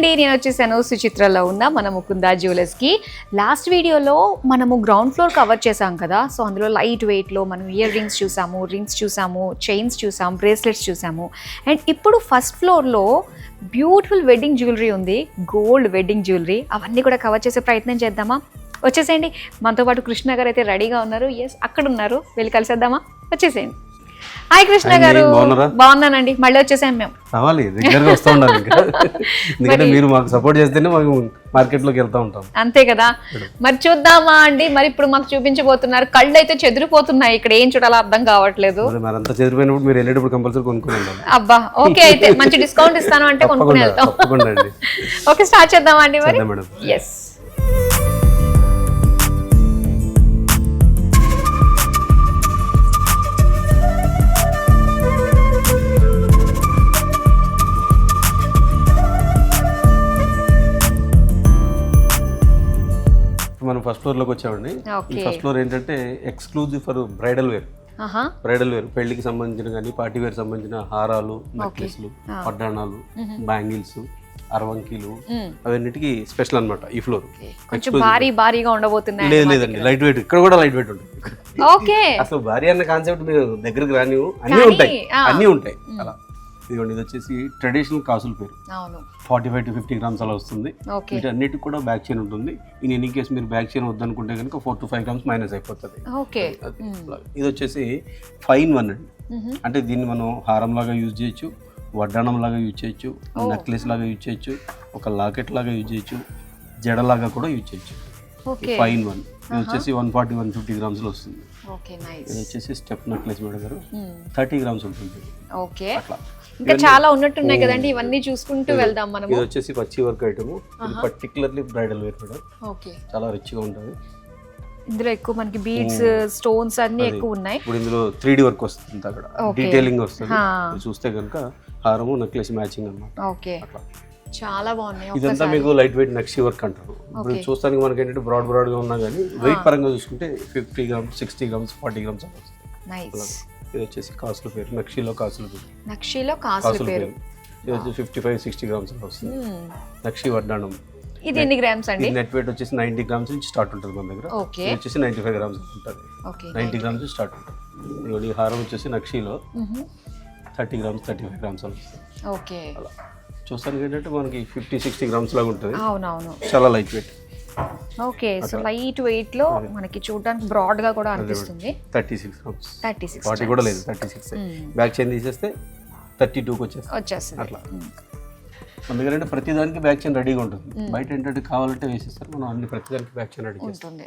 అండి, నేను వచ్చేసాను సుచిత్రలో ఉన్న మన ముకుందా జ్యువెలర్స్కి. లాస్ట్ వీడియోలో మనము గ్రౌండ్ ఫ్లోర్ కవర్ చేసాం కదా. సో అందులో లైట్ వెయిట్లో మనం ఇయర్ రింగ్స్ చూసాము, రింగ్స్ చూసాము, చైన్స్ చూసాము, బ్రేస్లెట్స్ చూసాము. అండ్ ఇప్పుడు ఫస్ట్ ఫ్లోర్లో బ్యూటిఫుల్ వెడ్డింగ్ జ్యువెలరీ ఉంది, గోల్డ్ వెడ్డింగ్ జ్యువెలరీ. అవన్నీ కూడా కవర్ చేసే ప్రయత్నం చేద్దామా? వచ్చేసేయండి. మనతో పాటు కృష్ణ గారు అయితే రెడీగా ఉన్నారు. ఎస్, అక్కడ ఉన్నారు, వెళ్ళి కలిసేద్దామా? వచ్చేసేయండి. హాయ్ కృష్ణ గారు. బాగున్నానండి, మళ్ళీ వచ్చేసాం మేము. రావాలి, రెగ్యులర్ గా వస్తూ ఉండాలి ఇంకా. ఎందుకంటే మీరు మాకు సపోర్ట్ చేస్తేనే మాకు మార్కెట్ లోకి వెళ్తా ఉంటాం. అంతే కదా. మరి చూద్దామా అండి, మరి ఇప్పుడు మాకు చూపించబోతున్నారు. కళ్ళు అయితే చెదిరిపోతున్నాయి, ఇక్కడ ఏం చూడాలో అర్థం కావట్లేదు. మరి అంతా చెదిరిపోయినప్పుడు మీరు వెళ్ళేటప్పుడు కంపల్సరీ కొనుక్కుని ఉండాలి. అబ్బా, ఓకే, అయితే మంచి డిస్కౌంట్ ఇస్తాను అంటే కొనుక్కుని వెళ్తాం. ఓకే, స్టార్ట్ చేద్దామా అండి మరి? ఎస్. మనం ఫస్ట్ ఫ్లోర్ లోకి వచ్చామండి. ఈ ఫస్ట్ ఫ్లోర్ ఏంటంటే exclusive for bridal wear. Bridal wear, పెళ్లికి సంబంధించిన కానీ పార్టీ వేర్ సంబంధించిన హారాలు, నెక్లెస్లు, పడ్డాణాలు, బ్యాంగిల్స్, అరవంకీలు, అవన్నిటికి స్పెషల్ అన్నమాట ఈ ఫ్లోర్. భారీగా ఉండబోతున్నాయి. లేదండి, లైట్ వెయిట్. ఇక్కడ కూడా లైట్ వెయిట్ ఉంటుంది. అసలు భారీ అన్న కాన్సెప్ట్ మీరు దగ్గరికి రానివు, అన్నీ ఉంటాయి అలా. ఇదిగోండి, ఇది వచ్చేసి ట్రెడిషనల్ కాసుల పేరు. 45 to 50 grams అలా వస్తుంది. వీటన్నిటికి కూడా బ్యాక్ చైన్ ఉంటుంది. ఇన్ ఎనీ కేసు మీరు బ్యాక్ చైన్ వద్దనుకుంటే కనుక 4 to 5 grams మైనస్ అయిపోతుంది. ఇది వచ్చేసి ఫైన్ వన్ అండి. అంటే దీన్ని మనం హారం లాగా యూజ్ చేయొచ్చు, వడ్డాణం లాగా యూజ్ చేయొచ్చు, నెక్లెస్ లాగా యూజ్ చేయొచ్చు, ఒక లాకెట్ లాగా యూజ్ చేయొచ్చు, జడలాగా కూడా యూజ్ చేయొచ్చు. Fine one. ఇది వచ్చేసి 140-150 grams లో వస్తుంది. ఇది వచ్చేసి స్టెప్ నెక్లెస్ మేడం గారు 30 grams ఉంటుంది. అట్లా ఇంకా చాలా ఉన్నట్టున్నాయి కదండి, ఇవన్నీ చూసుకుంటూ వెళ్దాం మనం. ఇది వచ్చేసి పచ్చి work item, particularly bridal wear madam. చాలా రిచ్ గా ఉంటుంది. ఇందులో ఎక్కువ మనకి బీడ్స్, స్టోన్స్ అన్ని ఎక్కువ ఉన్నాయి. ఇప్పుడు ఇందులో 3D వర్క్ వస్తుంది, అక్కడ డీటెయిలింగ్ వస్తుంది. చూస్తే కనుక హారము నెక్లెస్ మ్యాచింగ్ అన్నమాట. అట్లా చాలా బాగున్నాయి. ఇదంతా మీకు లైట్ వెయిట్ నక్షి వర్క్ అంటారు. ఇప్పుడు చూస్తానికి మనకి ఏంటంటే బ్రాడ్ గా ఉన్నా కానీ వెయిట్ పరంగా చూసుకుంటే 50 grams, 60 grams, 40 grams అలా వస్తుంది. ఇది వచ్చేసి కాసుల పేరు, నక్షిలో కాసుల పేరు. ఇది వచ్చి 55-60 grams అలా వస్తుంది. నక్షి వడ్డాణం. ఇది ఎన్ని గ్రామ్స్ అండి? నెట్ వెయిట్ వచ్చేసి 90 grams నుంచి స్టార్ట్ ఉంటుంది మన దగ్గర. ఇది వచ్చేసి 95 grams ఉంటుంది. 90 grams నుంచి స్టార్ట్ ఉంటుంది. ఈ హారం వచ్చేసి నక్షిలో 30 grams, 35 grams అలా వస్తుంది. అలా చూస్తానికి ఏంటంటే మనకి 50-60 grams లాగా ఉంటుంది. చాలా light weight. Okay, so light weight లో మనకి చూడడానికి బ్రాడ్ గా కూడా అనిపిస్తుంది. 36 grams, 40 కూడా లేదు, 36. బ్యాక్ చైన్ తీసేస్తే 32కి వచ్చేస్తుంది. అట్లా అందుకంటే ప్రతి దానికి బ్యాక్ చైన్ రెడీగా ఉంటుంది. బయట ఏంటంటే కావాలంటే వేసేస్తారు, మనం అన్ని ప్రతి దానికి బ్యాక్ చైన్ రెడీ చేస్తాం.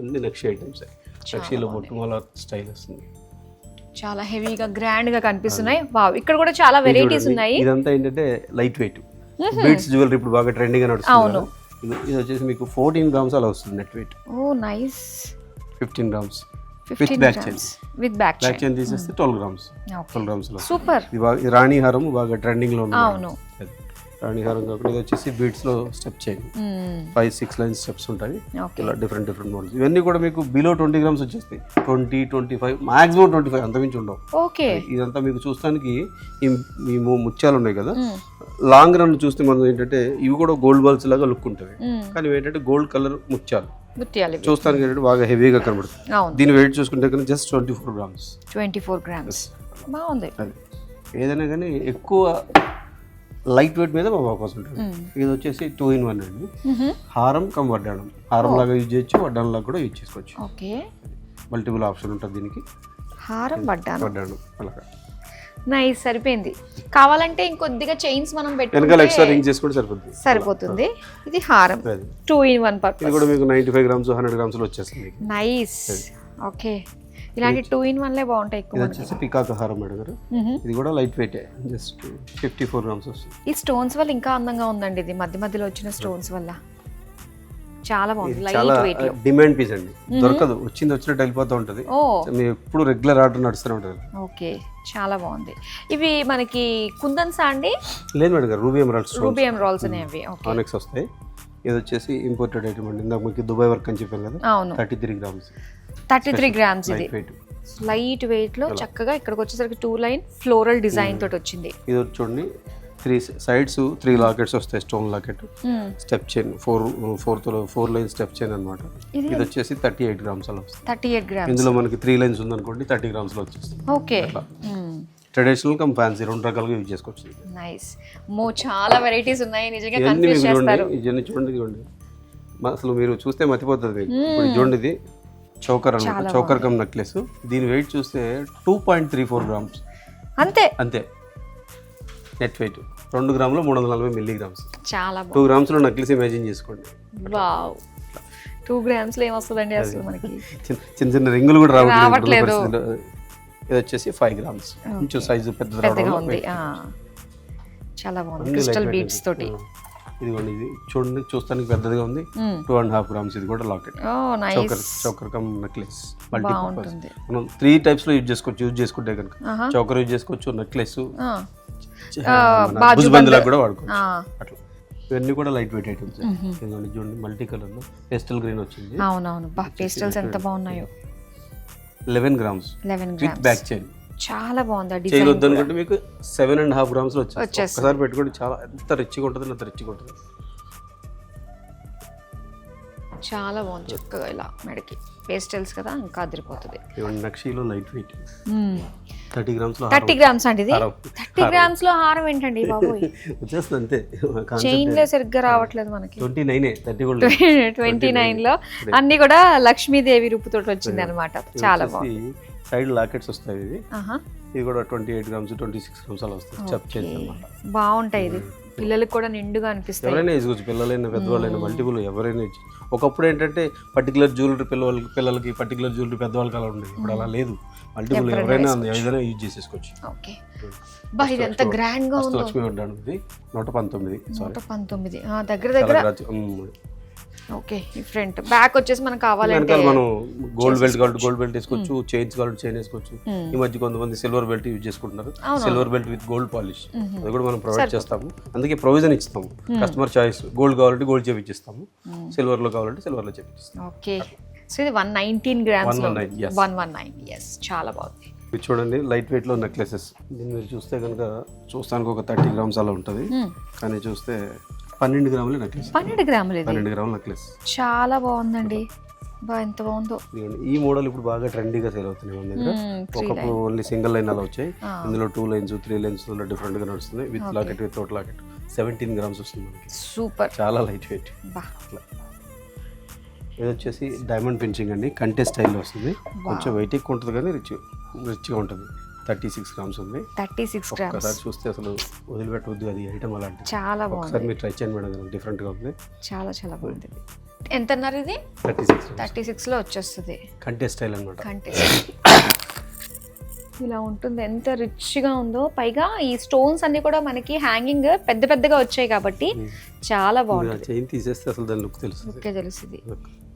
అన్ని నక్షి ఐటమ్స్. నక్షిలో బొట్టుమాల స్టైల్ వస్తుంది. చాలా హెవీగా గ్రాండ్ గా కనిపిస్తున్నాయి. వావ్, ఇక్కడ కూడా చాలా వెరైటీస్ ఉన్నాయి. ఇదంతా ఏంటంటే లైట్ వెయిట్ బీడ్స్ జ్యువెలరీ ఇప్పుడు బాగా ట్రెండింగ్ గా నడుస్తుంది. ఇది వచ్చేసి మీకు 14 grams అలా వస్తుంది net weight. Oh nice. 15 grams with back chain. Back chain తీసేస్తే 12 grams. 12 grams లో సూపర్. ఇది రాణి హారం బాగా ట్రెండింగ్ లో ఉంది. రాణి హారం కాకుండా ఇది వచ్చేసి బీడ్స్ లో స్టెప్ చైన్. 5-6 లైన్ స్టెప్స్ ఉంటాయి. ఇలా డిఫరెంట్ మోడల్స్. ఇవన్నీ కూడా మీకు బిలో 20 grams వచ్చేస్తాయి. 20-25 మాక్సిమం 25, అంతమించి ఉండవు. ఇదంతా మీకు చూస్తానికి ఈ ముత్యాలు ఉన్నాయి కదా, లాంగ్ రన్ చూస్తే మనం ఏంటంటే ఇవి కూడా గోల్డ్ బాల్స్ లాగా లుక్ ఉంటుంది. కానీ ఏంటంటే గోల్డ్ కలర్ ముత్యాలు చూస్తానికి ఏంటంటే బాగా హెవీగా కనబడుతుంది. దీని వెయిట్ చూసుకుంటే కానీ జస్ట్ 24 grams. 24 grams బాగుంది. ఏదైనా కానీ ఎక్కువ లైట్ వెయిట్ మీద అవకాశం ఉంటుంది. ఇది వచ్చేసి 2-in-1 అండి. హారం కమ్ వడ్డాణం. హారం లాగా యూజ్ చేయొచ్చు, వడ్డాణం లాగా కూడా యూజ్ చేసుకోవచ్చు. మల్టిపుల్ ఆప్షన్ ఉంటుంది దీనికి. హారం వడ్డాణం అలాగా నైస్, సరిపోయింది. కావాలంటే ఇంకొద్దిగా చైన్స్ మనం పెట్టుకుంటే ఎక్స్ట్రా రింగ్ చేసుకుంటే సరిపోతుంది. ఇది హారం 2-in-1 పర్పస్. ఇది కూడా మీకు 95 grams, 100 grams లో వచ్చేస్తుంది. నైస్. ఓకే, ఇలాంటి 2-in-1 లే బాగుంటాయి. ఇది వచ్చేసి పికాక్ హారం మేడం గారు. ఇది కూడా లైట్ వెయిట్, జస్ట్ 54 grams వస్తుంది. ఈ స్టోన్స్ వల్ల ఇంకా అందంగా ఉందండి. ఇది మధ్యలో వచ్చిన స్టోన్స్ వల్ల చాలా బాగుంది. లైట్ వెయిట్ లో డిమాండ్ పీస్ అండి, దొరకదు. వచ్చినట్టు వెళ్ళిపోతూ ఉంటుంది. మీరు ఎప్పుడు రెగ్యులర్ ఆర్డర్ నడుస్తూనే ఉంటుంది. ఓకే, చాలా బాగుంది. ఇవి మనకి కుందన్సా అండి? లేదు మేడం గారు, రూబీ ఎమరాల్డ్స్ అనేవి ఆనెక్స్ వస్తాయి. ఇది వచ్చేసి ఇంపోర్టెడ్ ఐటమ్ అండి. ఇందాక మీకు దుబాయ్ వర్క్ అని చెప్పాను కదా. 33 grams. 33 grams. ఇది లైట్ వెయిట్ లో చక్కగా ఇక్కడికి వచ్చేసరికి 2 లైన్ ఫ్లోరల్ డిజైన్ తోటి వచ్చింది. ఇది చూడండి 3 సైడ్స్ 3 లాకెట్స్ వస్తాయి, stone locket, step chain 4 line step chain అనమాట. ఇది వచ్చేసి 38 గ్రామ్స్ అలా వస్తుంది. 38 గ్రామ్స్. ఇందులో మనకి 3 లైన్స్ ఉందనుకోండి 30 గ్రామ్స్ లో వచ్చేస్తుంది. ఓకే, ట్రెడిషనల్ కమ్ ఫ్యాన్సీ రెండు రకాలుగా యూజ్ చేసుకోవచ్చు. నైస్. చాలా వెరైటీస్ ఉన్నాయి, నిజంగా కన్ఫ్యూజ్ చేస్తారు. ఇవన్నీ చూడండి, ఇదిగోండి అసలు మీరు చూస్తే మతిపోతుంది. ఇప్పుడు చూడండి, ఇది చౌకర్ అనమాట, చౌకర్ కమ్ నెక్లెస్. దీని వెయిట్ చూస్తే 2.34 గ్రామ్స్ అంతే. నెట్ వెయిట్ 2 గ్రాములు 340 మిల్లీగ్రామ్స్. చాలా 2 గ్రామ్స్ లో నెక్లెస్ ఇమాజిన్ చేసుకోండి. వావ్, 2 గ్రామ్స్ లో ఏమొస్తుందండి అసలు మనకి? చిన్న చిన్న రింగులు కూడా రావట్లేదు. ఇది వచ్చేసి 5 గ్రామ్స్, కొంచెం సైజు పెద్దగా ఉంది. చాలా బాగుంది, క్రిస్టల్ బీడ్స్ తోటి. ఇదిగోండి, ఇది చూడండి, చూస్తానికి పెద్దదిగా ఉంది. 2.5 గ్రామ్స్. ఇది కూడా locket, choker come necklace. Multipurpose మనం 3 టైప్స్ లో యూజ్ చేసుకుంటే కనుక చౌకర్ యూజ్ చేసుకోవచ్చు, నెక్లెస్, భుజబందులకు కూడా వాడుకోవచ్చు. అట్లా ఇవన్నీ కూడా లైట్ వెయిట్ ఐటమ్స్. చూడండి, మల్టీ కలర్ లో పేస్టల్ గ్రీన్ వచ్చింది. అవునవును, పేస్టల్స్ ఎంత బాగున్నాయో. 11 గ్రామ్స్ విత్ బ్యాక్ చైన్. చాలా బాగుంది. చైన్ వద్దనుకుంటే మీకు 7.5 గ్రామ్స్ లో వచ్చేస్తుంది. ఒకసారి పెట్టుకోండి, చాలా ఎంత రిచ్గా ఉంటుంది, అంత రిచ్గా ఉంటుంది. చాలా బాగుంది, చక్కగా ఇలా మెడకి పేస్టల్స్ కదా, ఇంకా అదిరిపోతుంది. నక్షీలో లైట్ వెయిట్ 30 గ్రామ్స్ లో 30 గ్రామ్స్ అండి. 30 గ్రామ్స్ లో హారం ఏంటండి బాబోయ్? వచ్చేస్తుంది అంతే. చైన్ లో సరిగ్గా రావట్లేదు మనకి. 29 లో అన్ని కూడా లక్ష్మీదేవి రూపుతో వచ్చింది అనమాట. చాలా బాగుంది. సైడ్ లాకెట్స్ వస్తాయి. ఇది కూడా 28 గ్రామ్స్ 26 గ్రామ్స్ అలా వస్తాయి. చెప్ చైన్స్ అన్నమాట. బాగుంటాయి. ఇది పిల్లలకు కూడా నిండుగా అనిపిస్తాయి. ఎవరైనా వేసుకోవచ్చు, పిల్లలైనా పెద్దవాళ్ళైనా, మల్టిపుల్ ఎవరైనా. ఒకప్పుడు ఏంటంటే పర్టికులర్ జ్యువెలరీ పిల్లలకి, పర్టికులర్ జ్యువెలరీ పెద్దవాళ్ళకి అలా ఉండేది. ఇప్పుడు అలా లేదు, మల్టిపుల్ ఎవరైనా ఏదైనా యూజ్ చేసేసుకోవచ్చు. ఓకే, బా ఇది ఎంత గ్రాండ్ గా ఉందో. లక్ష్మీ వడ్డాణం ఇది 119. 119 దగ్గర దగ్గర. ఓకే, ఈ ఫ్రంట్ బ్యాక్ వచ్చేసి మనకు కావాలంటే మనం గోల్డ్ బెల్ట్ కావాలి, గోల్డ్ బెల్ట్ వేసుకోవచ్చు, చైన్స్ కావాలి, చైన్ వేసుకోవచ్చు. ఈ మధ్య కొంతమంది సిల్వర్ బెల్ట్ యూజ్ చేసుకుంటున్నారు. Silver belt with gold polish, అది కూడా మనం ప్రొవైడ్ చేస్తాము. అందుకే ప్రొవిజన్ ఇస్తాము, కస్టమర్ చాయిస్. గోల్డ్ కావాలంటే గోల్డ్ చేపిస్తాము, సిల్వర్ లో కావాలంటే సిల్వర్ లో చేపిస్తాము. ఓకే, సో ఇది 119 గ్రామ్స్. 119. yes, చాలా బాగుంది. ఇది చూడండి, లైట్ వెయిట్ లో నెక్లెసెస్. దీన్ని మీరు చూస్తే కనుక చూస్తానికి ఒక 30 గ్రామ్స్ అలా ఉంటుంది, కానీ చూస్తే 12 గ్రాముల నెక్లెస్. 12 గ్రాముల నెక్లెస్. చాలా బాగుందండి, బా ఎంత బాగుందో. ఈ మోడల్ ఇప్పుడు బాగా ట్రెండీగా సేల్ అవుతున్నాయి మన దగ్గర. ఒకప్పుడు ఓన్లీ సింగిల్ లైన్ అలా వచ్చాయి, ఇందులో 2 లైన్స్ 3 లైన్స్ డిఫరెంట్ గా నడుస్తుంది. With locket, without locket 17 grams వస్తుంది మనకి. సూపర్, చాలా లైట్ వెయిట్. ఇది వచ్చేసి డైమండ్ ఫినిషింగ్ అండి, కంటే స్టైల్లో వస్తుంది. కొంచెం వెయిట్ ఎక్కువ ఉంటుంది కానీ రిచ్గా ఉంటుంది. 36 గ్రామ్స్ ఉంది. 36 గ్రామ్స్. ఒకసారి చూస్తే అసలు వదిలిపెట్టవద్దు, అది ఐటమ్ అలాంటి. చాలా బాగుంది. ఒకసారి మీరు ట్రై చేయండి మేడం, డిఫరెంట్ గా ఉంది. చాలా చాలా బాగుంది. ఎంత అన్నారు ఇది? 36 లో వచ్చేస్తుంది. కంటే స్టైల్ అన్నమాట. కంటే ఇలా ఉంటుంది, ఎంత రిచ్ గా ఉందో. పైగా ఈ స్టోన్స్ అన్ని కూడా మనకి హ్యాంగింగ్ పెద్ద పెద్దగా వచ్చాయి కాబట్టి చాలా బాగుంది. చైన్ తీసేస్తే అసలు దాని లుక్ తెలుస్తుంది.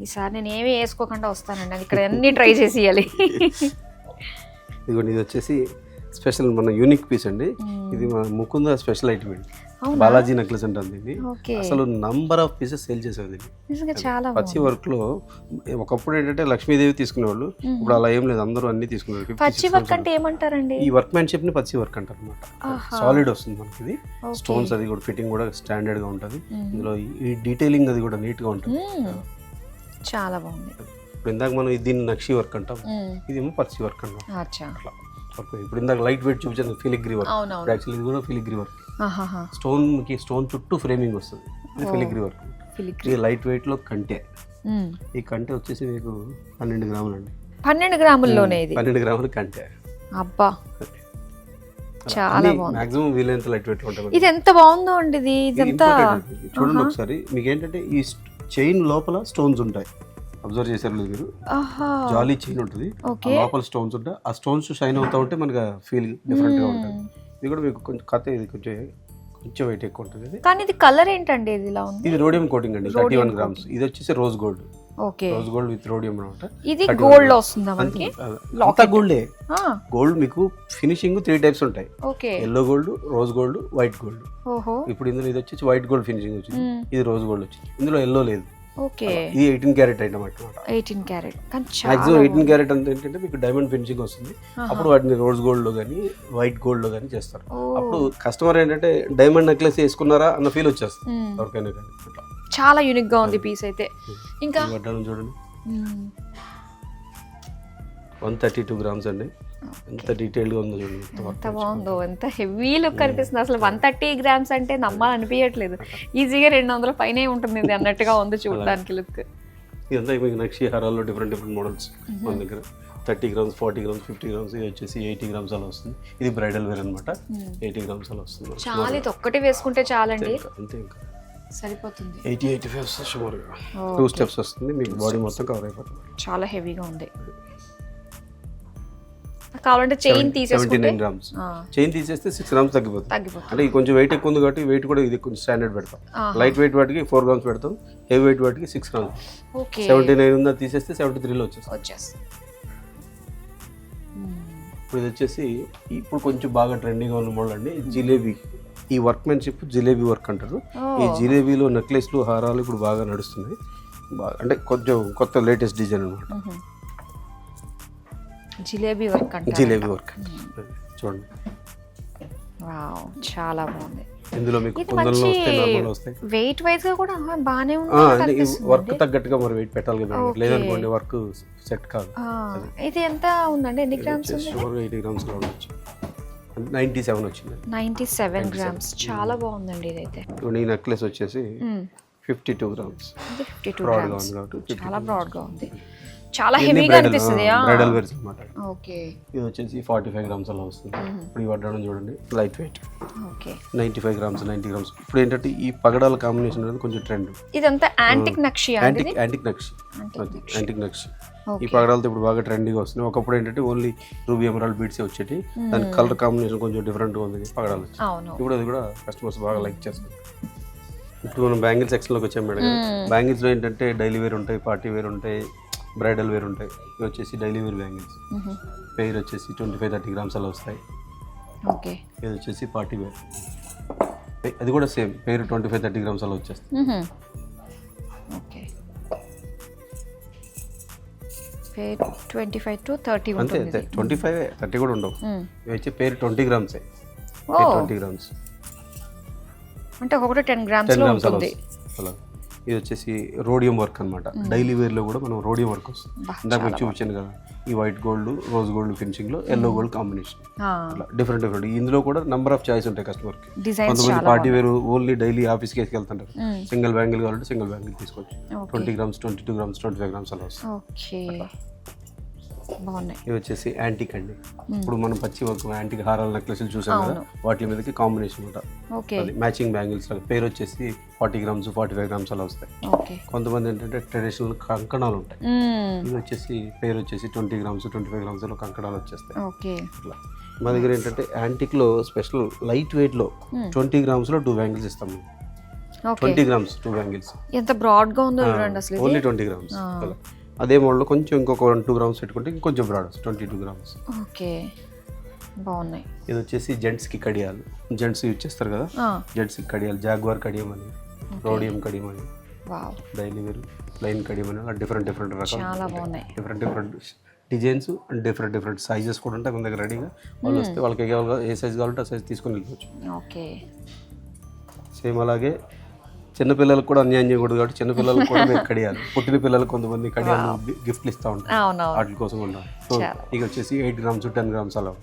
ఈసారి నేను ఏమి వేసుకోకుండా వస్తానండి, అది ఇక్కడ అన్ని ట్రై చేసి ఇవ్వాలి. ఇదిగోండి, ఇది వచ్చేసి స్పెషల్ మన యూనిక్ పీస్ అండి. ఇది మన ముకుంద స్పెషల్ ఐటమ్ అండి, బాలాజీ నెక్లెస్ అంటారు దీన్ని. అసలు నంబర్ ఆఫ్ పీసెస్ సేల్ చేసేది. పచ్చి వర్క్ లో ఒకప్పుడు ఏంటంటే లక్ష్మీదేవి తీసుకునేవాళ్ళు, ఇప్పుడు అలా ఏం లేదు, అందరూ అన్ని తీసుకునేవాళ్ళు. పచ్చి వర్క్ అంటే ఏమంటారండి? ఈ వర్క్ మ్యాన్షిప్ ని పచ్చి వర్క్ అంటారు అనమాట. సాలిడ్ వస్తుంది మనకి. ఇది స్టోన్స్ అది కూడా ఫిట్టింగ్ కూడా స్టాండర్డ్ గా ఉంటుంది. ఇందులో ఈ డీటెయిలింగ్ అది కూడా నీట్ గా ఉంటుంది. చాలా బాగుంది. ఇప్పుడు ఇందాక మనం దీన్ని నక్షి వర్క్ అంటాం, ఇదేమో పచ్చి వర్క్ అంటాం. ఇప్పుడు ఇందాక లైట్ వెయిట్ చూపించాను ఫిలిగ్రీ వర్క్, యాక్చువల్లీ ఇది కూడా ఫిలిగ్రీ వర్క్. స్టోన్ చుట్టూ ఫ్రేమింగ్ వస్తుంది, ఇది ఫిలిగ్రీ వర్క్. ఇది లైట్ వెయిట్ లో కంటే. ఈ కంటే వచ్చేసి మీకు 12 గ్రాములు అండి. 12 గ్రాముల్లోనే ఇది. 12 గ్రాములు కంటే. అబ్బా, చాలా బాగుంది. మాక్సిమం వీలైనంత లైట్ వెయిట్ ఉంటుంది. ఇది ఎంత బాగుందో అండి. ఇది ఇదంతా చూడండి ఒకసారి. మీకు ఏంటంటే ఈ చైన్ లోపల స్టోన్స్ ఉంటాయి, అబ్జర్వ్ చేశారు లేదు మీరు? జాలీ చైన్ ఉంటుంది, లోపల స్టోన్స్ ఉంటాయి. ఆ స్టోన్స్ షైన్ అవుతా ఉంటే మనకు ఫీల్ డిఫరెంట్ గా ఉంటుంది. ఇది కూడా మీకు కొంచెం కథ, ఇది కొంచెం వెయిట్ ఎక్కువ ఉంటుంది. కానీ ఇది కలర్ ఏంటండి? ఇది ఇలా ఉంది. ఇది రోడియం కోటింగ్ అండి, 31 గ్రామ్స్. ఇది వచ్చేసి rose gold. Rose gold with rhodium అనమాట. ఇది గోల్డ్ లో వస్తుందా మనకి? అంతా గోల్డే. గోల్డ్ మీకు ఫినిషింగ్ 3 టైప్స్ ఉంటాయి, yellow gold, rose gold, white gold. ఇప్పుడు ఇందులో ఇది వచ్చేసి వైట్ గోల్డ్ ఫినిషింగ్ వచ్చింది, ఇది రోజ్ గోల్డ్ వచ్చింది. ఇందులో ఎల్లో లేదు. ఓకే. ఇది 18 క్యారెట్ ఐటమ్ అన్నమాట. 18 క్యారెట్. కానీ మాక్సిమం 18 క్యారెట్ అంటే ఏంటంటే మీకు డైమండ్ ఫినిషింగ్ వస్తుంది. అప్పుడు వాటిని రోజ్ గోల్డ్ లో కానీ వైట్ గోల్డ్ లో కానీ చేస్తారు. అప్పుడు కస్టమర్ ఏంటంటే డైమండ్ నెక్లెస్ వేసుకున్నారా అన్న ఫీల్ వచ్చేస్తుంది ఎవరికైనా కానీ. అట్లా చాలా యూనిక్ గా ఉంది పీస్ అయితే. ఇంకా చూడండి 132 గ్రామ్స్ అండి. ఎంత డీటెయిల్డ్ గా ఉందో చూడండి. ఎంత బాగుందో, ఎంత హెవీ లుక్ కనిపిస్తుంది అసలు. 130 గ్రామ్స్ అంటే నమ్మాలనిపించట్లేదు. ఈజీగా 200 పైనే ఉంటుంది ఇది అన్నట్టుగా ఉంది చూడడానికి లుక్. ఇదంతా మీకు నక్షి హారాల్లో డిఫరెంట్ మోడల్స్ మన దగ్గర 30 గ్రామ్స్, 40 గ్రామ్స్, 50 గ్రామ్స్. ఇది వచ్చేసి 80 గ్రామ్స్ అలా వస్తుంది. ఇది బ్రైడల్ వేర్ అనమాట. 80 గ్రామ్స్ అలా వస్తుంది. చాలా, ఇది ఒక్కటి వేసుకుంటే చాలండి, అంతే ఇంకా సరిపోతుంది. 80-85 వస్తుంది సుమారుగా. 2 స్టెప్స్ వస్తుంది, మీకు బాడీ మొత్తం కవర్ అయిపోతుంది. చాలా హెవీగా ఉంది. కావాలంటే చైన్ తీసేసుకుంటే 79 గ్రామ్స్. చైన్ తీసేస్తే 6 గ్రామ్స్ తగ్గిపోతుంది. అంటే ఇది కొంచెం వెయిట్ ఎక్కువ ఉంది కాబట్టి వెయిట్ కూడా ఇది కొంచెం స్టాండర్డ్ పెడతాం. లైట్ వెయిట్ వాటికి 4 గ్రామ్స్ పెడతాం, హెవీ వెయిట్ వాటికి 6 గ్రామ్స్. ఓకే. 79 ఉందా తీసేస్తే 73లో వచ్చేస్తుంది. ఇప్పుడు ఇది వచ్చేసి ఇప్పుడు కొంచెం బాగా ట్రెండింగ్ ఉన్న మోడల్ అండి, జిలేబీ. ఈ వర్క్మెన్షిప్ జిలేబీ వర్క్ అంటారు. ఈ జిలేబీలో నెక్లెస్లు, హారాలు ఇప్పుడు బాగా నడుస్తున్నాయి. బాగా అంటే కొంచెం కొత్త లేటెస్ట్ డిజైన్ అనమాట. జిలేబీ వర్క్ అంటే జిలేబీ వర్క్ చూడండి. వావ్, చాలా బాగుంది. ఇందులో మీకు కుందన్లు వస్తాయి, నార్మల్ వస్తాయి. వెయిట్ వైజ్ గా కూడా బానే ఉంది. వర్క్ తగ్గట్టుగా మరి వెయిట్ పెట్టాలి కదా, లేదనుకోండి వర్క్ సెట్ కాదు. ఇది ఎంత ఉందండి, ఎన్ని గ్రామ్స్ ఉంది? 80 గ్రామ్స్ లో ఉండొచ్చు. 97 వచ్చింది. 97 గ్రామ్స్. చాలా బాగుందండి ఇదైతే. ఈ నెక్లెస్ వచ్చేసి 52 గ్రామ్స్. 52 గ్రామ్స్. చాలా బ్రాడ్ గా ఉంది, చాలా హెవీగా అనిపిస్తుంది. బ్రైడల్ వేర్స్ అన్నమాట. ఓకే. ఇది వచ్చేసి 45 గ్రామ్స్ అలా వస్తుంది. ఇప్పుడు ఈ వడ్డాణం చూడండి, light weight. Okay. 95 grams, 90 grams. ఇప్పుడు ఏంటంటే ఈ పగడాల కాంబినేషన్ అనేది కొంచెం ట్రెండ్. ఇదంతా యాంటిక్ నక్షి. యాంటిక్ నక్షి. ఈ పగడాలతో ఇప్పుడు బాగా ట్రెండింగ్ వస్తుంది. ఒకప్పుడు ఏంటంటే ఓన్లీ రూబీ ఎమరాల్డ్ బీడ్స్ వచ్చేటి, దాని కలర్ కాంబినేషన్ కొంచెం డిఫరెంట్ గా ఉంది పగడాలు. ఇప్పుడు అది కూడా కస్టమర్స్ బాగా లైక్ చేస్తారు. ఇప్పుడు మనం బ్యాంగిల్ సెక్షన్ లోకి వచ్చాం మేడం. బ్యాంగిల్స్ లో ఏంటంటే డైలీ వేర్ ఉంటాయి, పార్టీ వేర్ ఉంటాయి, బ్రైడల్ వేర్ ఉంటాయి. ఇవి వచ్చేసి డైలీ వేర్ బ్యాంగిల్స్. పెయిర్ వచ్చేసి 25-30 గ్రామ్స్ అలా వస్తాయి. ఓకే. ఇది వచ్చేసి పార్టీ వేర్, అది కూడా సేమ్ పెయిర్ 25-30 గ్రామ్స్ అలా వచ్చేస్తాయి. ఓకే. పెయిర్ 25 to 30 ఉంటుంది. అంతే, 25-30 కూడా ఉండవు. ఇవి వచ్చి పెయిర్ 20 గ్రామ్సే. 20 గ్రామ్స్ అంటే ఒకటి 10 గ్రామ్స్ లో ఉంటుంది అలా. ఇది వచ్చేసి రోడియం వర్క్ అనమాట. డైలీ వేర్ లో కూడా మనం రోడియం వర్క్ వస్తుంది. ఇందాక మీకు చూపించాను కదా, ఈ white gold, rose gold finishing లో ఎల్లో గోల్డ్ కాంబినేషన్. డిఫరెంట్ ఇందులో కూడా నంబర్ ఆఫ్ చాయిస్ ఉంటాయి కస్టమర్ కి. కొంతమంది party wear only daily office కి వెళ్తుంటారు, సింగిల్ బ్యాంగిల్ కావాలంటే సింగిల్ బ్యాంగిల్ తీసుకోవచ్చు. 20 గ్రామ్స్, 22 గ్రామ్స్, 25 గ్రామ్స్ అలా వస్తుంది. ఇవి వచ్చేసి యాంటిక్ అండి. ఇప్పుడు మనం పచ్చి వర్క్ యాంటిక్ హారాల నెక్లెస్లు చూసాం కదా, వాటి మీదకి కాంబినేషన్ ఉంటుంది. మ్యాచింగ్ బ్యాంగిల్స్ పేరు వచ్చేసి 40 గ్రామ్స్, 45 గ్రామ్స్ అలా వస్తాయి. కొంతమంది ఏంటంటే ట్రెడిషనల్ కంకణాలు ఉంటాయి. ఇది వచ్చేసి పేరు వచ్చేసి 20 గ్రామ్స్, 25 గ్రామ్స్ లో కంకణాలు వచ్చేస్తాయి. ఇట్లా మా దగ్గర ఏంటంటే యాంటిక్ లో స్పెషల్ లైట్ వెయిట్ లో 20 గ్రామ్స్ లో 2 బ్యాంగిల్స్ ఇస్తాం. 20 గ్రామ్స్ 2 బ్యాంగిల్స్. ఎంత బ్రాడ్ గా ఉందో చూడండి అసలు. Only 20 grams. అదే మోడల్లో కొంచెం ఇంకొక 2 గ్రామ్స్ పెట్టుకుంటే ఇంకొంచెం బ్రాడ్ 22 గ్రామ్స్. ఓకే, బాగున్నాయి. ఇది వచ్చేసి జెంట్స్ కి కడియాలు, జెంట్స్ యూజ్ చేస్తారు కదా, జెంట్స్ కి కడియాలు. జాగ్వార్ కడియం అని, రోడియం కడియం అని, డైలీ వేర్ ప్లెయిన్ కడియం అని, డిఫరెంట్ రకాలు, చాలా బాగున్నాయి. Different designs and different sizes కూడా ఉంటాయి మన దగ్గర రెడీగా. వాళ్ళు వస్తే వాళ్ళకి ఏ సైజ్ కావాలంటే ఆ సైజ్ తీసుకొని వెళ్ళిపోవచ్చు. ఓకే. సేమ్ అలాగే చిన్నపిల్లలకు కూడా అన్యాయం చేయకూడదు కాబట్టి చిన్నపిల్లలకు కూడా మీరు కడియాలి. పుట్టిన పిల్లలకు కొంతమంది కడియాలు గిఫ్ట్లు ఇస్తూ ఉంటారు, వాటి కోసం కూడా. సో ఇక వచ్చేసి 8 గ్రామ్స్, 10 గ్రామ్స్ అలా.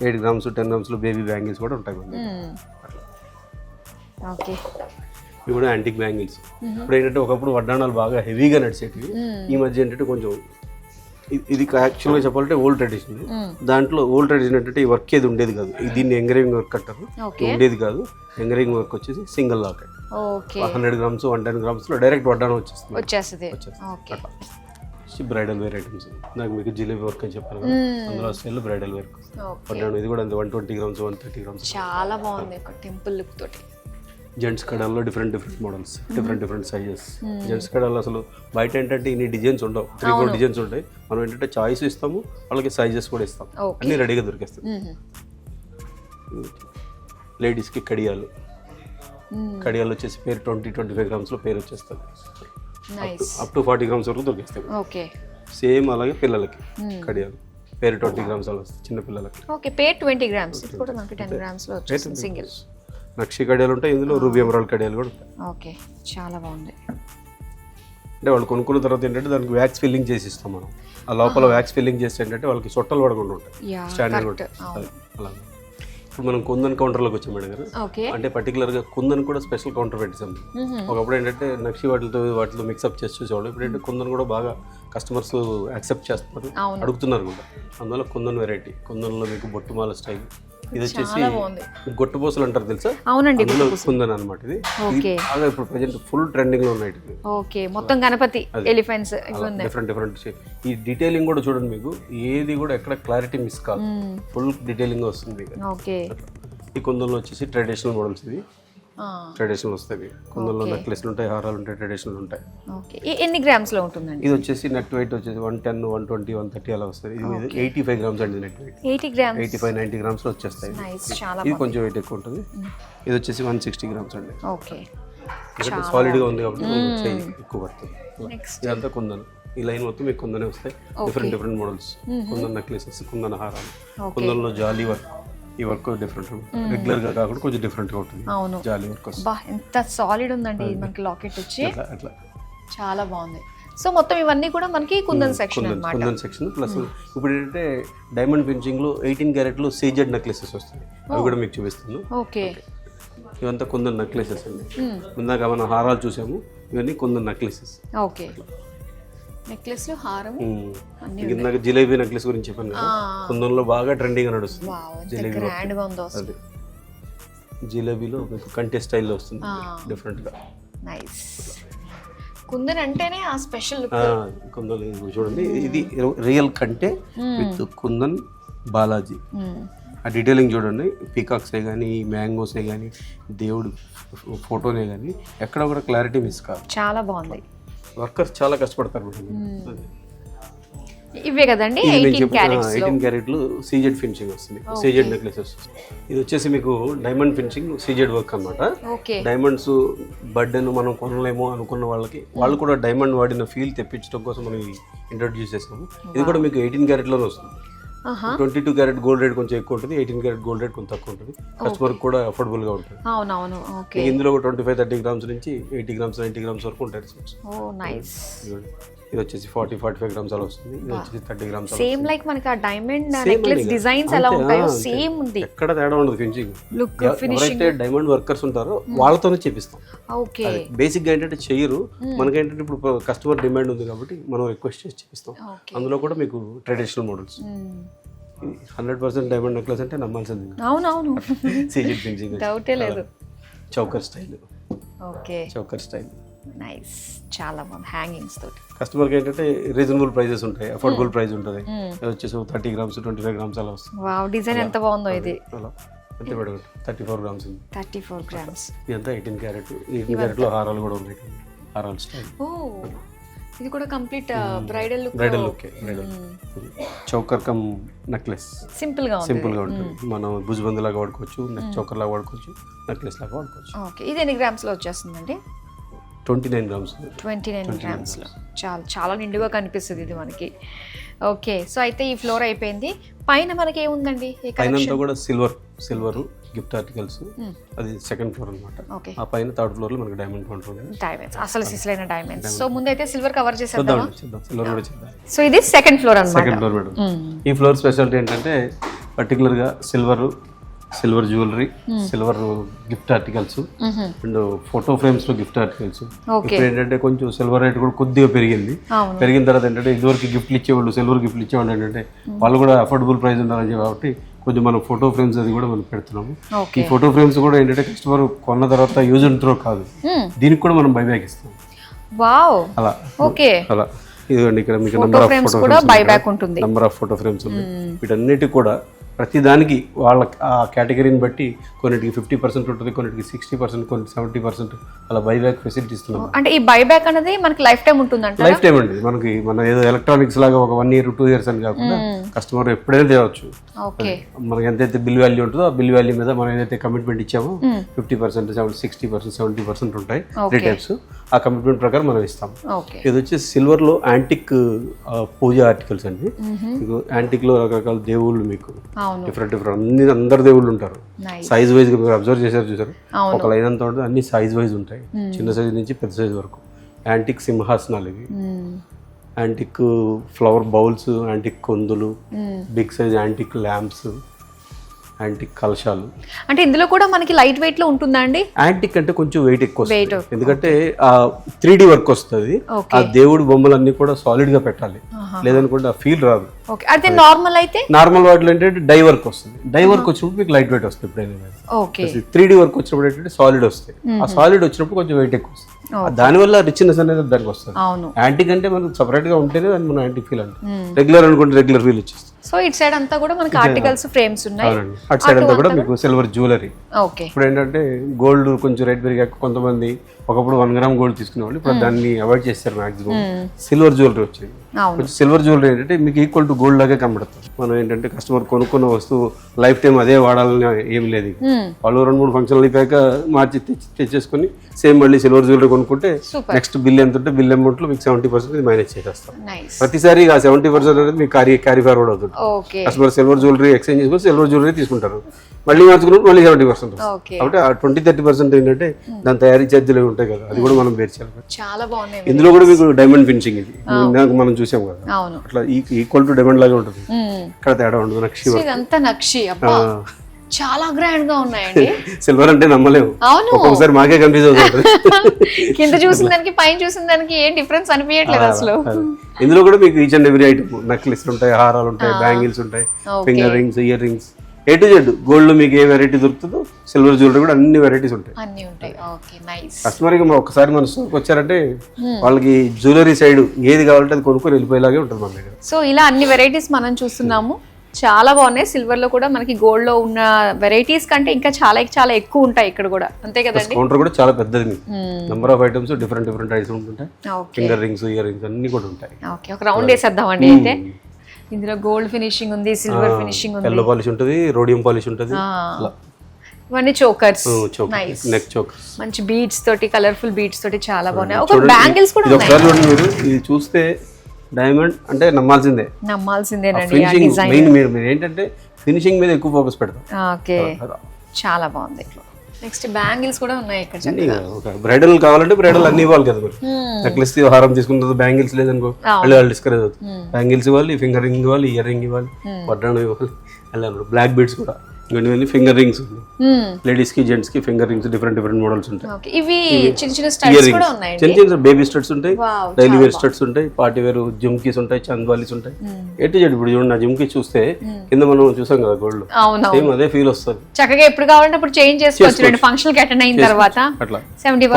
8 గ్రామ్స్, 10 గ్రామ్స్ లో బేబీ బ్యాంగిల్స్ కూడా ఉంటాయి. ఇవి కూడా యాంటిక్ బ్యాంగిల్స్. ఇప్పుడు ఏంటంటే ఒకప్పుడు వడ్డాణాలు బాగా హెవీగా నడిచేటివి. ఈ మధ్య ఏంటంటే కొంచెం ఇది యాక్చువల్గా చెప్పాలంటే ఓల్డ్ ట్రెడిషన్. దాంట్లో ఓల్డ్ ట్రెడిషన్ ఏంటంటే ఈ వర్క్ ఏది ఉండేది కాదు. దీన్ని ఎంగరేవింగ్ వర్క్ అంటారు, ఉండేది కాదు. ఎంగరేవింగ్ వర్క్ వచ్చేసి సింగిల్ లాక్. 100 గ్రామ్స్, 110 గ్రామ్స్ లో డైరెక్ట్ వడ్డాణం వచ్చేస్తుంది. బ్రైడల్ వేర్ ఐటమ్స్ నాకు మీకు జిలేబీ వర్క్ అని చెప్పాను కదా, అందులో స్టైల్ బ్రైడల్ వేర్ వడ్డాణం. ఇది కూడా 120 గ్రామ్స్, 130 గ్రామ్స్. చాలా బాగుంది, టెంపుల్ లుక్ తోటి. జెంట్స్ కడాల్లో different models, different sizes. Gents కడాల్లో అసలు బయట ఏంటంటే ఇన్ని డిజైన్స్ ఉండవు, 3-4 డిజైన్స్ ఉంటాయి. మనం ఏంటంటే చాయిస్ ఇస్తాము, వాళ్ళకి సైజెస్ కూడా ఇస్తాం, అన్ని రెడీగా దొరికేస్తాయి. లేడీస్కి కడియాలు వచ్చేసి పేరు 20-25 గ్రామ్స్ లో పేరు వచ్చేస్తుంది. అప్ టు 40 గ్రామ్స్ వరకు దొరికిస్తాయి. ఓకే, సేమ్ అలాగే పిల్లలకి కడియాలు పేరు 20 గ్రామ్స్ అలా వస్తాయి చిన్న పిల్లలకి. ఓకే, పేర్ 20 గ్రామ్స్. ఇది కూడా మనకి 10 గ్రామ్స్ లో వచ్చేస్తుంది సింగిల్. నక్షి కడియాలు ఉంటాయి ఇందులో, రూబీ ఎమరాల్డ్ కడియాలు కూడా ఉంటాయి. ఓకే, చాలా బాగుంది. అంటే వాళ్ళు కొనుక్కున్న తర్వాత ఏంటంటే దానికి వ్యాక్స్ ఫిల్లింగ్ చేసి ఇస్తాం మనం. ఆ లోపల వ్యాక్స్ ఫిల్లింగ్ చేస్తే ఏంటంటే వాళ్ళకి సొట్టలు పడకుండా ఉంటాయి, స్టాండర్డ్ ఉంటాయి. అలా ఇప్పుడు మనం కుందన్ కౌంటర్లోకి వచ్చాం మేడం గారు. అంటే పర్టికులర్గా కుందన్ కూడా స్పెషల్ కౌంటర్ పెట్టేసాం. ఒకప్పుడు ఏంటంటే నక్షి వాటితో మిక్సప్ చేసి చూసేవాళ్ళు. ఇప్పుడు ఏంటంటే కుందన్ కూడా బాగా కస్టమర్స్ యాక్సెప్ట్ చేస్తున్నారు, అడుగుతున్నారు కూడా. అందువల్ల కుందన్ వెరైటీ, కుందన్లో మీకు బొట్టుమాల స్టైల్. ఇది వచ్చేసి గొట్టుపోసలు అంటారు తెలుసా? అవునండి, కుందన్ అనమాట. ఇది బాగా ఇప్పుడు ప్రెజెంట్ ఫుల్ ట్రెండింగ్ లో ఉన్నాయి. ఓకే, మొత్తం గణపతి ఎలిఫెంట్స్ డిఫరెంట్ ఈ డీటెయిలింగ్ కూడా చూడండి, మీకు ఏది కూడా ఎక్కడ క్లారిటీ మిస్ కాదు, ఫుల్ డీటెయిలింగ్ వస్తుంది. ఈ కుందన్లో వచ్చేసి ట్రెడిషనల్ మోడల్స్. ఇది ట్రెడిషనల్ వస్తాయి. కుందన్లో నెక్లెస్లు ఉంటాయి, హారాలు ఉంటాయి, ట్రెడిషనల్ ఉంటాయి. ఎన్ని గ్రామ్స్ లో ఉంటుందండి? ఇది వచ్చేసి నెట్ వెయిట్ వచ్చేసి 110, 120, 130 అలా వస్తుంది. ఇది 85 గ్రామ్స్ అండి నెట్ వెయిట్. 85, 90 గ్రామ్స్ లో వచ్చేస్తాయి. ఇది కొంచెం వెయిట్ ఎక్కువ ఉంటుంది. ఇది వచ్చేసి 160 గ్రామ్స్ అండి. ఓకే, సాలిడ్ గా ఉంది కాబట్టి ఎక్కువ పడుతుంది. ఇదంతా కుందన్. ఈ లైన్ మొత్తం మీకు కుందనే వస్తాయి. Different models, kundan necklaces, kundan హారాలు. కుందన్లో జాలీ వర్క్, ఈ వర్క్ డిఫరెంట్, రెగ్యులర్ గా కాకుండా కొంచెం డిఫరెంట్ గా ఉంటుంది. జాలీ వర్క్ వస్తుంది. ఎంత సాలిడ్ ఉందండి మనకి లాకెట్ వచ్చి, అట్లా చాలా బాగుంది. సో మొత్తం ఇవన్నీ కూడా మనకి కుందన్ సెక్షన్ అన్నమాట. కుందన్ సెక్షన్ ప్లస్ ఇప్పుడు ఏంటంటే డైమండ్ ఫినిషింగ్ లో 18 క్యారెట్లు సీజెడ్ నెక్లెసెస్ వస్తాయి. అవి కూడా మీకు చూపిస్తాను. ఓకే, ఇవంతా కుందన్ నెక్లెసెస్ అండి. ఇందాక మనం హారాలు చూసాము, ఇవన్నీ కుందన్ నెక్లెసెస్. ఓకే, నెక్లెస్లు, హారం. ఇందాక జిలేబీ నెక్లెస్ గురించి చెప్పాను కదా, కుందన్లో బాగా ట్రెండింగ్ నడుస్తుంది. జిలేబీలో మీకు కంటే స్టైల్లో వస్తుంది, డిఫరెంట్ గా. నైస్. కుందన్ అంటేనే ఆ స్పెషల్ కుందన్. చూడండి, ఇది రియల్ కంటే విత్ కుందన్ బాలాజీ. ఆ డీటెయిలింగ్ చూడండి, పీకాక్సే కానీ, మ్యాంగోసే కానీ, దేవుడు ఫోటోనే కానీ ఎక్కడ కూడా క్లారిటీ మిస్ కాదు. చాలా బాగుంది. వర్కర్స్ చాలా కష్టపడతారు. ఇవే కదండి 18 క్యారెట్లు సీజెడ్ ఫినిషింగ్ వస్తుంది, సీజెడ్ నెక్లెసెస్. ఇది వచ్చేసి మీకు డైమండ్ ఫినిషింగ్ సీజెడ్ వర్క్ అన్నమాట. డైమండ్స్ బర్డెన్ మనం కొనలేమో అనుకున్న వాళ్ళకి, వాళ్ళు కూడా డైమండ్ వాడిన ఫీల్ తెప్పించడం కోసం మనం ఇంట్రొడ్యూస్ చేసాము. ఇది కూడా మీకు 18 క్యారెట్లోనే వస్తుంది. 22 క్యారెట్ గోల్డ్ రేట్ కొంచెం ఎక్కువ ఉంటుంది, 18 క్యారెట్ గోల్డ్ రేట్ కొంచెం తక్కువ ఉంటుంది. కస్టమర్ కూడా అఫోర్డబుల్ గా ఉంటుంది. ఇందులో 25, 30 గ్రామ్స్ నుంచి 80 గ్రామ్స్, 90 గ్రామ్స్ వరకు ఉంటాయి. ఇది వచ్చేసి 40, 45 గ్రామ్స్ అలా వస్తుంది. ఇది వచ్చేసి 30 గ్రామ్స్. సేమ్ లైక్ మనకి ఆ డైమండ్ నెక్లెస్ డిజైన్స్ ఎలా ఉంటాయో సేమ్ ఉంది, ఎక్కడ తేడా ఉండదు. ఫినిషింగ్ ఎవరైతే డైమండ్ వర్కర్స్ ఉంటారో వాళ్ళతోనే చేపిస్తాం. బేసిక్ గా ఏంటంటే చెయ్యరు, మనకేంటంటే ఇప్పుడు కస్టమర్ డిమాండ్ ఉంది కాబట్టి మనం రిక్వెస్ట్ చేసి చేపిస్తాం. అందులో కూడా మీకు ట్రెడిషనల్ మోడల్స్. 100% డైమండ్ నెక్లెస్ అంటే నమ్మాల్సింది. అవునవును, సీజెడ్ ఫినిషింగ్, డౌటే లేదు. Choker style. Okay, choker style. Nice, చాలా బాగుంది. హ్యాంగింగ్స్ తోటి కస్టమర్కి ఏంటంటే రీజనబుల్ ప్రైజెస్ ఉంటాయి, అఫోర్డబుల్ ప్రైస్ ఉంటుంది. వచ్చేసి 30 గ్రామ్స్, 25 గ్రామ్స్ అలా వస్తుంది. వావ్, డిజైన్ ఎంత బాగుందో ఇది. అలా ఎంత పెద్ద 34 గ్రామ్స్ ఉంది. 34 గ్రామ్స్. ఇదంతా 18 క్యారెట్. 18 క్యారెట్లో హారాలు కూడా ఉన్నాయి, హారాలు స్టైల్. ఓ, ఇది కూడా complete bridal look. Bridal choker come necklace. Simple గా ఉంటుంది. మనం భుజబంద్ లాగా వాడుకోవచ్చు, చౌకర్ లాగా వాడుకోవచ్చు, నెక్లెస్ లాగా వాడుకోవచ్చు. ఓకే, ఇది ఎన్ని గ్రామ్స్ లో వచ్చేస్తుందండి? 29 గ్రామ్స్. 29 గ్రామ్స్ లో చాలా నిండుగా కనిపిస్తుంది ఇది మనకి. ఓకే, సో అయితే ఈ ఫ్లోర్ అయిపోయింది. పైన మనకి ఏముందండి? పైన కూడా సిల్వర్ గిఫ్ట్ ఆర్టికల్స్. అది సెకండ్ ఫ్లోర్ అన్నమాట. ఆ పైన థర్డ్ ఫ్లోర్ లో మనకి డైమండ్ కౌంటర్ ఉంది. డైమండ్స్, అసలు సిస్లైన డైమండ్స్. సో ముందైతే సిల్వర్ కవర్ చేసేద్దాం. సిల్వర్ కూడా చేద్దాం. సో ఇది సెకండ్ ఫ్లోర్ అన్నమాట. Second floor madam. ఈ ఫ్లోర్ స్పెషాలిటీ ఏంటంటే పర్టికులర్ గా silver jewellery, silver gift articles and photo frames లో గిఫ్ట్ ఆర్టికల్స్. ఇప్పుడు ఏంటంటే కొంచెం సిల్వర్ రేట్ కూడా కొద్దిగా పెరిగిన తర్వాత ఏంటంటే ఇదివరకు గిఫ్ట్లు ఇచ్చేవాళ్ళు, సిల్వర్ గిఫ్ట్లు ఇచ్చేవాళ్ళు ఏంటంటే వాళ్ళు కూడా అఫోర్డబుల్ ప్రైస్ ఉండాలని కాబట్టి కొంచెం మనం ఫోటో ఫ్రేమ్స్ అది కూడా మనం పెడుతున్నాము. ఈ ఫోటో ఫ్రేమ్స్ కూడా ఏంటంటే కస్టమర్ కొన్న తర్వాత యూజ్ అండ్ త్రో కాదు, దీనికి కూడా మనం బైబ్యాక్ ఇస్తాం. అలా అలా ఇదిగోండి, ఇక్కడ మీకు నెంబర్ ఆఫ్ ఫోటో ఫ్రేమ్స్ ఉంది. వీటన్నిటి కూడా ప్రతి దానికి వాళ్ళ ఆ కేటగిరీని బట్టి కొన్నిటికి 50% ఉంటుంది, కొన్నిటికి 60%, కొన్ని 70% అలా బైబ్యాక్ ఫెసిలిటీ ఇస్తున్నాం. అంటే ఈ బైబ్యాక్ అనేది మనకి లైఫ్ టైం ఉంటుందంట? లైఫ్ టైం అండి. మనకి మన ఏదో ఎలక్ట్రానిక్స్ లాగా ఒక 1 year 2 years అని కాకుండా కస్టమర్ ఎప్పుడైనా తేవచ్చు. మనకి ఎంతైతే బిల్ వాల్యూ ఉంటుందో ఆ బిల్ వాల్యూ మీద మనం ఏదైతే కమిట్మెంట్ ఇచ్చామో 50%, 60%, 70% ఉంటాయి రిటైల్స్. ఆ కమిట్మెంట్ ప్రకారం మనం ఇస్తాం. ఓకే. ఇది వచ్చి సిల్వర్ లో యాంటిక్ పూజ ఆర్టికల్స్ అండి. మీకు యాంటిక్ లో రకరకాల దేవుళ్ళు, మీకు డిఫరెంట్ అందరు దేవుళ్ళు ఉంటారు. సైజ్ వైజ్ గా మీరు అబ్జర్వ్ చూసారు, ఒక లైన్ అంతా ఉంటుంది, అన్ని సైజ్ వైజ్ ఉంటాయి, చిన్న సైజ్ నుంచి పెద్ద సైజ్ వరకు. యాంటిక్ సింహాసనాలు ఇవి, యాంటిక్ ఫ్లవర్ బౌల్స్, యాంటిక్ కొందులు, big size antique lamps, antique కలశాలు. అంటే ఇందులో కూడా మనకి లైట్ వెయిట్ లో ఉంటుందా అండి? యాంటిక్ అంటే కొంచెం వెయిట్ ఎక్కువ వస్తుంది, ఎందుకంటే 3D వర్క్ వస్తుంది. ఆ దేవుడి బొమ్మలన్నీ కూడా సాలిడ్ గా పెట్టాలి, లేదనుకుంటే ఆ ఫీల్ రాదు. అయితే నార్మల్ వాటిలో ఏంటంటే డై వర్క్ వస్తుంది. డై వర్క్ వచ్చినప్పుడు మీకు లైట్ వెయిట్ వస్తుంది. ఎప్పుడైనా 3D వర్క్ వచ్చినప్పుడు ఏంటంటే సాలిడ్ వస్తాయి. ఆ సాలిడ్ వచ్చినప్పుడు కొంచెం వెయిట్ ఎక్కువ వస్తుంది. దానివల్ల రిచ్నెస్ అనేది దానికి వస్తుంది. యాంటిక్ అంటే మనకు సపరేట్ గా ఉంటేనే దాన్ని మనం యాంటిక్ ఫీల్ అంటే, రెగ్యులర్ అనుకుంటే రెగ్యులర్ ఫీల్ వచ్చేస్తుంది. సో ఇట్ సైడ్ అంతా కూడా మనకి ఆర్టికల్స్ ఫ్రేమ్స్ ఉన్నాయి, అటు సైడ్ అంతా కూడా మీకు సిల్వర్ జ్యువెలరీ. ఇప్పుడు ఏంటంటే గోల్డ్ కొంచెం రేట్ పెరిగాక కొంతమంది ఒకప్పుడు 1 గ్రామ్ గోల్డ్ తీసుకునేవాళ్ళు, ఇప్పుడు దాన్ని అవాయిడ్ చేస్తారు మాక్సిమం. సిల్వర్ జ్యువెలరీ వచ్చింది. సిల్వర్ జ్యువెలరీ ఏంటంటే మీకు ఈక్వల్ టు గోల్డ్ లాగే కనబడుతుంది. మనం ఏంటంటే కస్టమర్ కొనుక్కున్న వస్తువు లైఫ్ టైం అదే వాడాలని ఏం లేదు. వాళ్ళు 2-3 ఫంక్షన్లు అయిపోయాక మార్చి తెచ్చేసుకుని సేమ్ మళ్ళీ సిల్వర్ జ్యువెలరీ కొనుక్కుంటే నెక్స్ట్ బిల్ ఎంత ఉంటే బిల్ అమౌంట్ లో మీకు 70% మైనస్ చేసేస్తాం. ప్రతిసారి ఆ 70% అనేది మీకు క్యారీ ఫార్వర్డ్ అవుతుంది. కస్టమర్ సిల్వర్ జ్యువెలరీ ఎక్స్చేంజ్ చేసుకుని సిల్వర్ జ్యువెలరీ తీసుకుంటారు, మళ్ళీ మార్చుకున్నప్పుడు మళ్ళీ 70% వస్తుంది. కాబట్టి ఆ 20-30% ఏంటంటే దాని తయారీ ఛార్జీలు ఉంటాయి కదా, అది కూడా మనం బేర్ చేయాలి. చాలా బాగున్నాయి. ఇందులో కూడా మీకు డైమండ్ ఫినిషింగ్, ఇది మనం చూసాం కదా, అట్లా ఈక్వల్ టు డైమండ్ లాగా ఉంటుంది. ఇక్కడ తేడా ఉండదు. నక్షి చాలా గ్రాండ్ గా ఉన్నాయండి. సిల్వర్ అంటే నమ్మలేము, ఒక్కొక్కసారి మాకే కన్ఫ్యూజ్ అవుతుంది. కింద చూసిన దానికి పైన చూసిన దానికి ఏం డిఫరెన్స్ అనిపించట్లేదు అసలు. ఇందులో కూడా మీకు each and every item, necklace ఉంటాయి, హారాలు ఉంటాయి, బ్యాంగిల్స్ ఉంటాయి, finger rings, ear rings, A to Z. Gold మీకు ఏ వెరైటీ దొరుకుతుందో సిల్వర్ జ్యువెలరీ కూడా అన్ని వెరైటీస్ ఉంటాయి. కస్టమర్కి ఒకసారి మన స్టోర్కి వచ్చారంటే వాళ్ళకి జ్యువెలరీ సైడ్ ఏది కావాలంటే అది కొనుక్కొని వెళ్ళిపోయేలాగే ఉంటుంది మన దగ్గర. సో ఇలా అన్ని వెరైటీస్ మనం చూస్తున్నాము, చాలా బాగున్నాయి. సిల్వర్ లో కూడా మనకి గోల్డ్ లో ఉన్న వెరైటీస్ కంటే ఇంకా చాలా చాలా ఎక్కువ ఉంటాయి ఇక్కడ కూడా, అంతే కదండి. కౌంటర్ కూడా చాలా పెద్దది, number of items different items ఉంటాయి. ఫింగర్ రింగ్స్, ఇయర్ రింగ్స్ అన్ని కూడా ఉంటాయి. ఓకే, ఒక రౌండ్ వేసేద్దామండి. అయితే ఇందులో గోల్డ్ ఫినిషింగ్ ఉంది, సిల్వర్ ఫినిషింగ్ ఉంది, ఎల్లో పాలిష్ ఉంటుంది, రోడియం పాలిష్ ఉంటుంది. ఇవన్నీ చోకర్స్, నెక్ చోకర్స్, మంచి బీడ్స్ తోటి, కలర్ఫుల్ బీడ్స్ తోటి చాలా బాగున్నాయి. ఒక బ్యాంగిల్స్ కూడా ఉన్నాయి. ఒకసారి చూడండి మీరు, ఇది చూస్తే డైమండ్ అంటే నమ్మాల్సిందేనండి. మెయిన్ మీరు ఏంటంటే ఫినిషింగ్ మీద ఎక్కువ ఫోకస్ పెడతాం. ఓకే, చాలా బాగుంది. నెక్స్ట్ బ్యాంగిల్స్ కూడా ఉన్నాయి ఇక్కడ. బ్రైడల్ కావాలంటే బ్రైడల్ అన్ని ఇవ్వాలి కదా మీరు. నెక్లెస్ హారం తీసుకున్న బ్యాంగిల్స్ లేదనుకో మళ్ళీ వాళ్ళు డిస్కరేజ్ అవుతుంది. బ్యాంగిల్స్ ఇవ్వాలి, ఫింగర్ రింగ్ ఇవ్వాలి, ఇయర్ రింగ్ ఇవ్వాలి, వడ్డాణం ఇవ్వాలి, అలా బ్లాక్ బీడ్స్ కూడా. ఇవన్నీ ఫింగర్ రింగ్స్, లేడీస్ కి జెంట్స్ కి ఫింగర్ రింగ్స్ డిఫరెంట్ మోడల్స్ ఉంటాయి. చిన్న చిన్న బేబీ స్టడ్స్ ఉంటాయి, డైలీ వేర్ స్టడ్స్ ఉంటాయి, పార్టీ వేర్ జుమ్కీస్ ఉంటాయి, చంద్వాలీస్ ఉంటాయి. ఎటు చెడు ఇప్పుడు చూడండి, నా జుమ్కీ చూస్తే కింద మనం చూసాం కదా గోల్డ్, సేమ్ అదే ఫీల్ వస్తుంది. చక్కగా ఎప్పుడు కావాలంటే అప్పుడు చేంజ్ చేసుకోవచ్చు ఫంక్షన్ కి అటెండ్ అయిన తర్వాత. అట్లా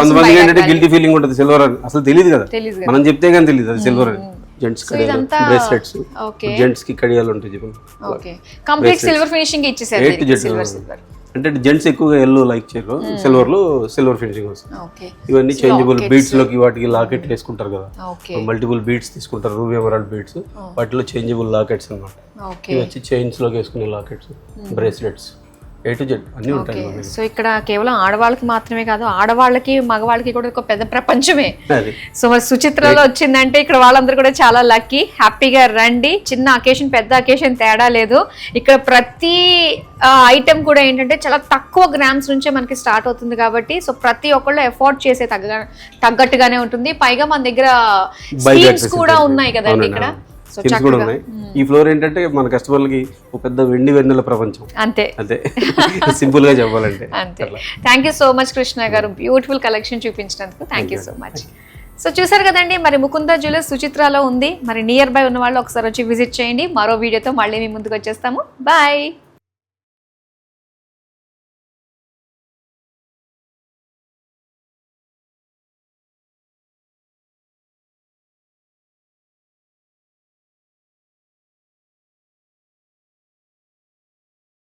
కొంతమంది ఏంటంటే గిల్టీ ఫీలింగ్ ఉంటుంది, సిల్వర్ అని అసలు తెలియదు కదా, మనం చెప్తే కానీ తెలియదు అది సిల్వర్ అని. జెంట్స్ కడియాలు, బ్రేస్లెట్స్, జెంట్స్ కి కడియాలు ఉంటాయి చెప్పండి. ఓకే, కంప్లీట్ సిల్వర్ ఫినిషింగ్ ఇచ్చేసారు. అంటే జెంట్స్ ఎక్కువగా ఎల్లో లైక్ చేయరు, సిల్వర్ లో సిల్వర్ ఫినిషింగ్ వస్తుంది. ఇవన్నీ చేంజబుల్ బీడ్స్ లోకి వాటికి లాకెట్ వేసుకుంటారు కదా, మల్టిపుల్ బీడ్స్ తీసుకుంటారు, రూబీ ఎమరాల్డ్ బీడ్స్, వాటిలో చేంజబుల్ లాకెట్స్ అన్నమాట. ఇవి వచ్చి చైన్స్ లోకి వేసుకునే lockets, bracelets, A to Z అన్ని ఉంటాయి. సో ఇక్కడ కేవలం ఆడవాళ్ళకి మాత్రమే కాదు, ఆడవాళ్ళకి మగవాళ్ళకి కూడా ఒక పెద్ద ప్రపంచమే. సో మరి సుచిత్రలో వచ్చిందంటే ఇక్కడ వాళ్ళందరూ కూడా చాలా లక్కీ. హ్యాపీగా రండి, చిన్న అకేషన్ పెద్ద అకేషన్ తేడా లేదు. ఇక్కడ ప్రతి ఐటెం కూడా ఏంటంటే చాలా తక్కువ గ్రామ్స్ నుంచే మనకి స్టార్ట్ అవుతుంది కాబట్టి సో ప్రతి ఒక్కళ్ళు ఎఫోర్డ్ చేసే తగ్గట్టుగానే ఉంటుంది. పైగా మన దగ్గర స్కీమ్స్ కూడా ఉన్నాయి కదండి ఇక్కడ. కూడా ఉన్నాయి. ఈ ఫ్లోర్ ఏంటంటే మన కస్టమర్లకి ఒక పెద్ద వెన్నెల ప్రపంచం, అంతే సింపుల్ గా చెప్పాలంటే. Thank you so much Krishna garu, beautiful collection చూపించినందుకు thank you so much. So చూసారు కదండి, మరి ముకుందా జ్యువెలర్స్ సుచిత్రాలో ఉంది. మరి నియర్ బై ఉన్న వాళ్ళు ఒకసారి వచ్చి విజిట్ చేయండి. మరో వీడియోతో మళ్ళీ మీ ముందుకు వచ్చేస్తాము. బాయ్.